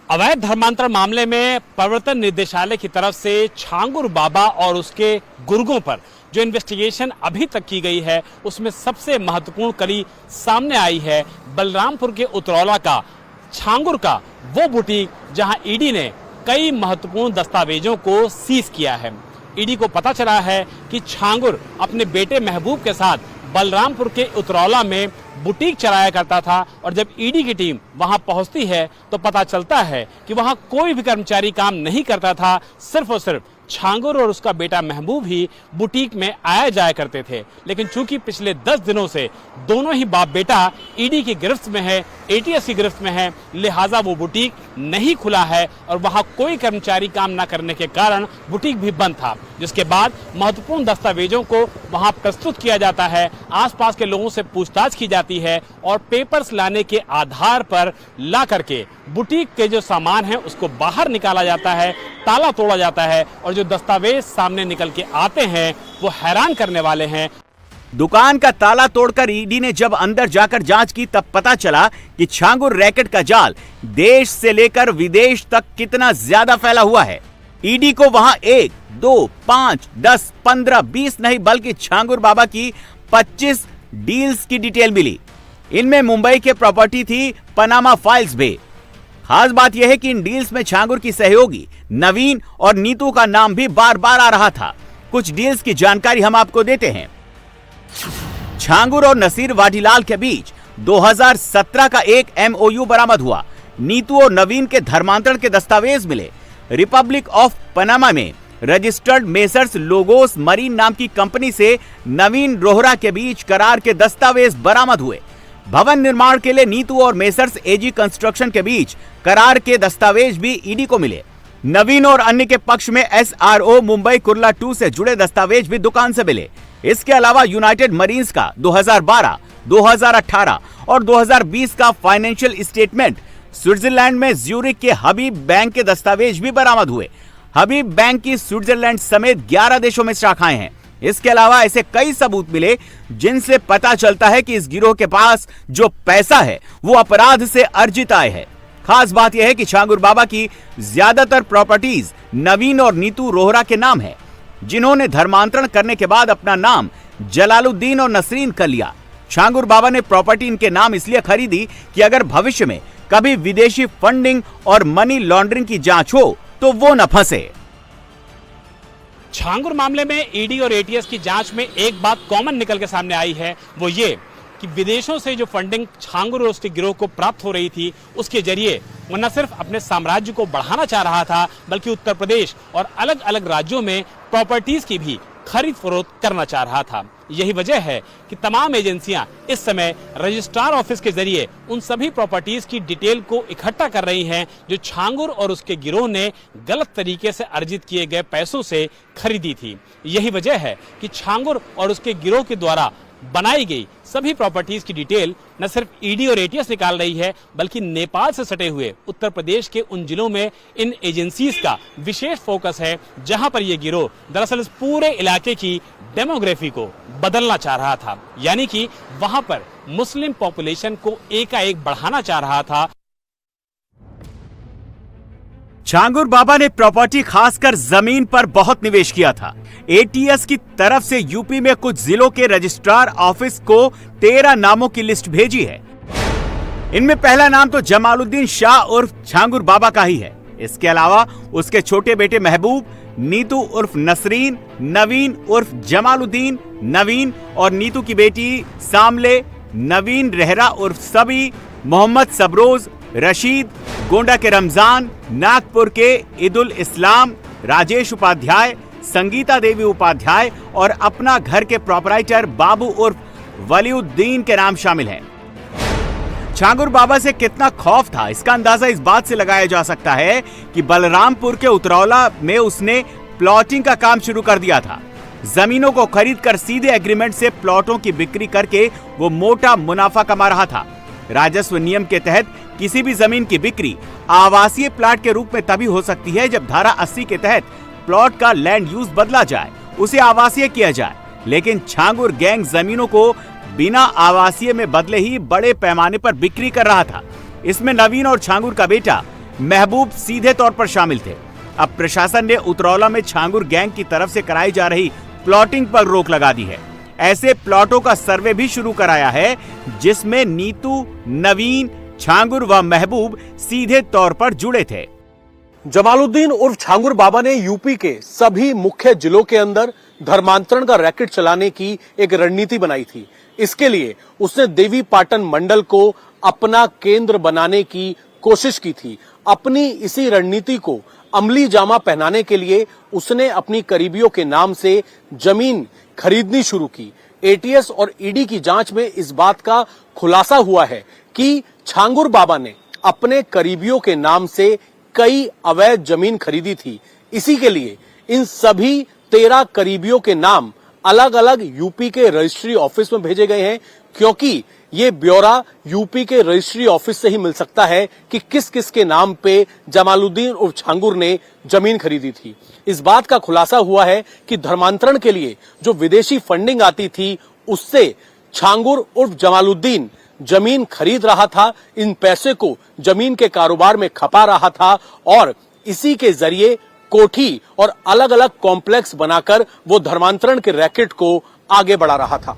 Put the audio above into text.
अवैध धर्मांतरण मामले में प्रवर्तन निदेशालय की तरफ से छांगुर बाबा और उसके गुर्गों पर जो इन्वेस्टिगेशन अभी तक की गई है उसमें सबसे महत्वपूर्ण कड़ी सामने आई है बलरामपुर के उतरौला का छांगुर का वो बुटीक जहां ईडी ने कई महत्वपूर्ण दस्तावेजों को सीज किया है। ईडी को पता चला है कि छांगुर अपने बेटे महबूब के साथ बलरामपुर के उतरौला में बुटीक चलाया करता था और जब ईडी की टीम वहां पहुंचती है तो पता चलता है कि वहां कोई भी कर्मचारी काम नहीं करता था, सिर्फ और सिर्फ छांगुर और उसका बेटा महबूब ही बुटीक में आया जाया करते थे। लेकिन चूंकि पिछले 10 दिनों से दोनों ही बाप बेटा ईडी की गिरफ्त में है, एटीएस की गिरफ्त में है, लिहाजा वो बुटीक नहीं खुला है और वहां कोई कर्मचारी काम न करने के कारण बुटीक भी बंद था। जिसके बाद महत्वपूर्ण दस्तावेजों को वहां प्रस्तुत किया जाता है, आसपास के लोगों से पूछताछ की जाती है और पेपर्स लाने के आधार पर ला करके बुटीक के जो सामान है उसको बाहर निकाला जाता है, ताला तोड़ा जाता है और जो दस्तावेज सामने निकल के आते हैं वो हैरान करने वाले हैं। दुकान का ताला तोड़कर ईडी ने जब अंदर जाकर जांच की तब पता चला कि छांगुर रैकेट का जाल देश से लेकर विदेश तक कितना ज्यादा फैला हुआ है। ईडी को वहां 1, 2, 5, 10, 15, 20 नहीं बल्कि छांगुर बाबा की 25 डील्स की डिटेल मिली। इनमें मुंबई के प्रॉपर्टी थी, पनामा फाइल्स भी। खास बात यह है कि इन डील्स में छांगुर की सहयोगी नवीन और नीतू का नाम भी बार बार आ रहा था। कुछ डील्स की जानकारी हम आपको देते हैं। छांगुर और नसीर वाडीलाल के बीच 2017 का एक एमओयू बरामद हुआ। नीतू और नवीन के धर्मांतरण के दस्तावेज मिले। रिपब्लिक ऑफ पनामा में रजिस्टर्ड मेसर्स लोगोस मरीन नाम की कंपनी से नवीन रोहरा के बीच करार के दस्तावेज बरामद हुए। भवन निर्माण के लिए नीतू और मेसर्स एजी कंस्ट्रक्शन के बीच करार के दस्तावेज भी ईडी को मिले। नवीन और अन्य के पक्ष में एसआरओ मुंबई कुर्ला 2 से जुड़े दस्तावेज भी दुकान से मिले। इसके अलावा यूनाइटेड मरीन्स का 2012, 2018 और 2020 का फाइनेंशियल स्टेटमेंट, स्विट्जरलैंड में ज्यूरिक के हबीब बैंक के दस्तावेज भी बरामद हुए। हबीब बैंक की स्विट्जरलैंड समेत 11 देशों में शाखाएं हैं। इसके अलावा ऐसे कई सबूत मिले जिनसे पता चलता है कि इस गिरोह के पास जो पैसा है वो अपराध से अर्जित आय है। खास बात यह है कि छांगुर बाबा की ज्यादातर प्रॉपर्टीज नवीन और नीतू रोहरा के नाम है, जिन्होंने धर्मांतरण करने के बाद अपना नाम जलालुद्दीन और नसरीन कर लिया। छांगुर बाबा ने प्रॉपर्टी इनके नाम इसलिए खरीदी कि अगर भविष्य में कभी विदेशी फंडिंग और मनी लॉन्ड्रिंग की जांच हो तो वो न फंसे। छांगुर मामले में ईडी और एटीएस की जांच में एक बात कॉमन निकल के सामने आई है, वो ये कि विदेशों से जो फंडिंग छांगुर और उसके गिरोह को प्राप्त हो रही थी उसके जरिए वो न सिर्फ अपने साम्राज्य को बढ़ाना चाह रहा था बल्कि उत्तर प्रदेश और अलग अलग राज्यों में प्रॉपर्टीज की भी खरीद फरोख्त करना चाह रहा था। यही वजह है कि तमाम एजेंसियां इस समय रजिस्ट्रार ऑफिस के जरिए उन सभी प्रॉपर्टीज की डिटेल को इकट्ठा कर रही हैं जो छांगुर और उसके गिरोह ने गलत तरीके से अर्जित किए गए पैसों से खरीदी थी। यही वजह है कि छांगुर और उसके गिरोह के द्वारा बनाई गई सभी प्रॉपर्टीज की डिटेल न सिर्फ ईडी और एटीएस निकाल रही है बल्कि नेपाल से सटे हुए उत्तर प्रदेश के उन जिलों में इन एजेंसीज का विशेष फोकस है जहां पर यह गिरोह दरअसल इस पूरे इलाके की डेमोग्राफी को बदलना चाह रहा था, यानी कि वहां पर मुस्लिम पॉपुलेशन को एकाएक बढ़ाना चाह रहा था। छांगुर बाबा ने प्रॉपर्टी खासकर जमीन पर बहुत निवेश किया था। एटीएस की तरफ से यूपी में कुछ जिलों के रजिस्ट्रार ऑफिस को 13 नामों की लिस्ट भेजी है। इनमें पहला नाम तो जमालुद्दीन शाह उर्फ छांगुर बाबा का ही है। इसके अलावा उसके छोटे बेटे महबूब, नीतू उर्फ नसरीन, नवीन उर्फ जमालुद्दीन, नवीन और नीतू की बेटी सामले, नवीन रेहरा उर्फ सबी, मोहम्मद सबरोज, रशीद, गोंडा के रमजान, नागपुर के ईदुल इस्लाम, राजेश उपाध्याय, संगीता देवी उपाध्याय और अपना घर के प्रोपराइटर बाबू उर्फ वलीउद्दीन के नाम शामिल हैं। छांगुर बाबा से कितना खौफ था इसका अंदाजा इस बात से लगाया जा सकता है कि बलरामपुर के उतरौला में उसने प्लॉटिंग का काम शुरू कर दिया था। जमीनों को खरीदकर सीधे एग्रीमेंट से प्लॉटों की बिक्री करके वो मोटा मुनाफा कमा रहा था। राजस्व नियम के तहत किसी भी जमीन की बिक्री आवासीय प्लाट के रूप में तभी हो सकती है जब धारा 80 के तहत प्लॉट का लैंड यूज बदला जाए, उसे आवासीय किया जाए। लेकिन छांगुर गैंग जमीनों को बिना आवासीय में बदले ही बड़े पैमाने पर बिक्री कर रहा था। इसमें नवीन और छांगुर का बेटा महबूब सीधे तौर पर शामिल थे। अब प्रशासन ने उतरौला में छांगुर गैंग की तरफ से कराई जा रही प्लॉटिंग पर रोक लगा दी है। ऐसे प्लॉटों का सर्वे भी शुरू कराया है जिसमें नीतू, नवीन, छांगुर व महबूब सीधे तौर पर जुड़े थे। जमालुद्दीन उर्फ छांगुर बाबा ने यूपी के सभी मुख्य जिलों के अंदर धर्मांतरण का रैकेट चलाने की एक रणनीति बनाई थी। इसके लिए उसने देवी पाटन मंडल को अपना केंद्र बनाने की कोशिश की थी। अपनी इसी रणनीति को अमली जामा पहनाने के लिए उसने अपनी करीबियों के नाम से जमीन खरीदनी शुरू की। एटीएस और ईडी की जांच में इस बात का खुलासा हुआ है कि छांगुर बाबा ने अपने करीबियों के नाम से कई अवैध जमीन खरीदी थी। इसी के लिए इन सभी 13 करीबियों के नाम अलग अलग यूपी के रजिस्ट्री ऑफिस में भेजे गए हैं, क्योंकि ये ब्यौरा यूपी के रजिस्ट्री ऑफिस से ही मिल सकता है कि किस किस के नाम पे जमालुद्दीन उर्फ छांगुर ने जमीन खरीदी थी। इस बात का खुलासा हुआ है कि धर्मांतरण के लिए जो विदेशी फंडिंग आती थी उससे छांगुर उर्फ जमालुद्दीन जमीन खरीद रहा था, इन पैसे को जमीन के कारोबार में खपा रहा था और इसी के जरिए कोठी और अलग अलग कॉम्प्लेक्स बनाकर वो धर्मांतरण के रैकेट को आगे बढ़ा रहा था।